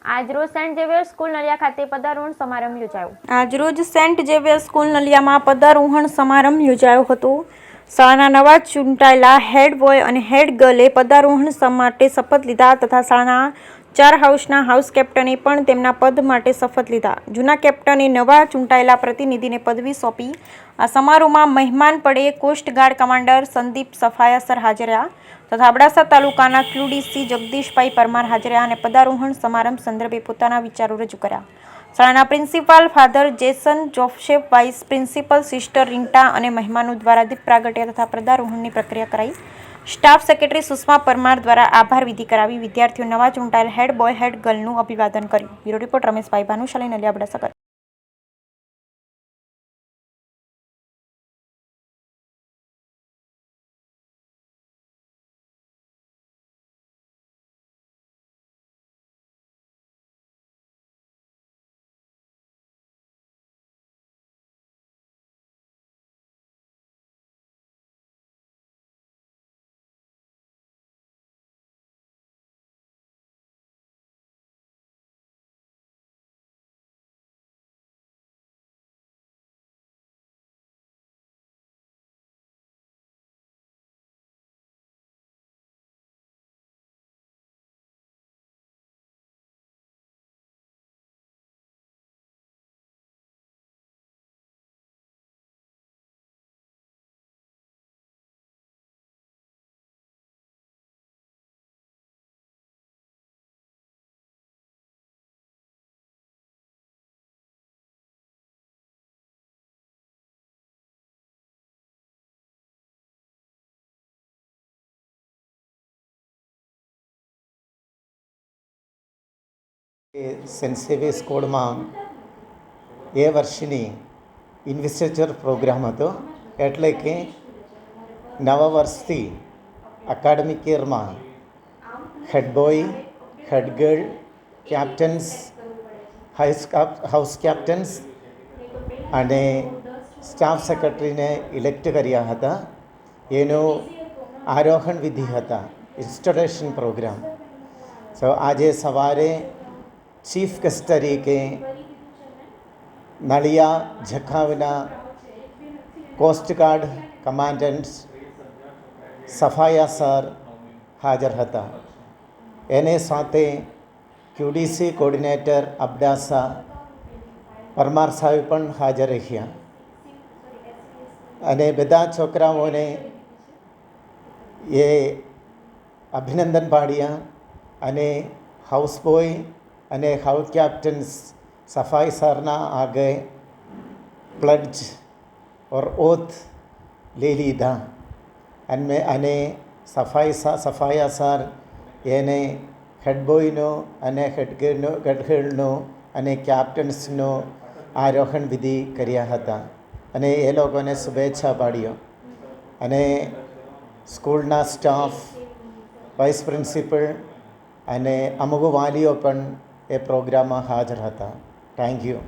આજરોજ Saint Xavier school Naliya ખાતે પદારોહણ સમારંભ યોજાયો. આજરોજ સેન્ટ ઝેવિયર સ્કૂલ નલિયામાં પદારોહણ સમારંભ યોજાયો હતો. શાળાના નવા ચૂંટાયેલા હેડ બોય અને હેડ ગર્લે પદારોહણ માટે શપથ લીધા તથા શાળાના 4 હાઉસના હાઉસ કેપ્ટને પણ તેમના પદ માટે શપથ લીધા. જૂના કેપ્ટને નવા ચૂંટાયેલા પ્રતિનિધિને પદવી સોંપી. આ સમારોહમાં મહેમાન પદે કોસ્ટગાર્ડ કમાન્ડર સંદીપ સફાયા સર હાજર રહ્યા તથા અબડાસા તાલુકાના ક્યુડીસી જગદીશભાઈ પરમાર હાજર રહ્યા અને પદારોહણ સમારંભ સંદર્ભે પોતાના વિચારો રજૂ કર્યા. શાળાના principal father Jason Joseph, vice principal sister Rinta અને મહેમાનો દ્વારા દીપ પ્રાગટ્ય તથા પદારોહણની પ્રક્રિયા કરાઈ. સ્ટાફ સેક્રેટરી સુષ્મા પરમાર દ્વારા આભાર વિધિ કરાવી. વિદ્યાર્થીઓ નવા ચૂંટાયેલ હેડ બોય હેડ ગર્લનું અભિવાદન કર્યું. બ્યુરો રિપોર્ટ રમેશભાઈ ભાનુશાલી, નલિયા, અબડાસા. સેન્ટ ઝેવિયર સ્કૂલમાં એ વર્ષની ઇન્વેસ્ટિચર પ્રોગ્રામ હતો. એટલે કે નવા વર્ષથી એકેડમિક યરમાં હેડ બોય, હેડ ગર્લ, કેપ્ટન્સ, હાઉસ કેપ્ટન્સ અને સ્ટાફ સેક્રેટરીને ઇલેક્ટ કર્યા હતા. એનો આરોહણ વિધિ હતા, ઇન્સ્ટોલેશન પ્રોગ્રામ. સો આજે સવારે ચીફ ગેસ્ટ તરીકે નલિયા જખાવના કોસ્ટગાર્ડ કમાન્ડન્ટ સફાયા સર હાજર હતા. એને સાથે ક્યુડીસી કોર્ડિનેટર અબડાસા પરમાર સાહેબ પણ હાજર રહ્યા અને બધા છોકરાઓને એ અભિનંદન પાડ્યા અને હાઉસ બોય અને હાઉસ કેપ્ટન્સ સફાઈ સરના આગે પ્લડજ ઓર ઓથ લઈ લીધા અને સફાયા સર એને હેડ બોયનો અને હેડ ગર્લનો અને કેપ્ટન્સનો આરોહણ વિધિ કર્યા હતા અને એ લોકોને શુભેચ્છા પાડ્યો. અને સ્કૂલના સ્ટાફ, વાઇસ પ્રિન્સિપલ અને અમુક વાલીઓ પણ એ પ્રોગ્રામમાં હાજર હતા. Thank you.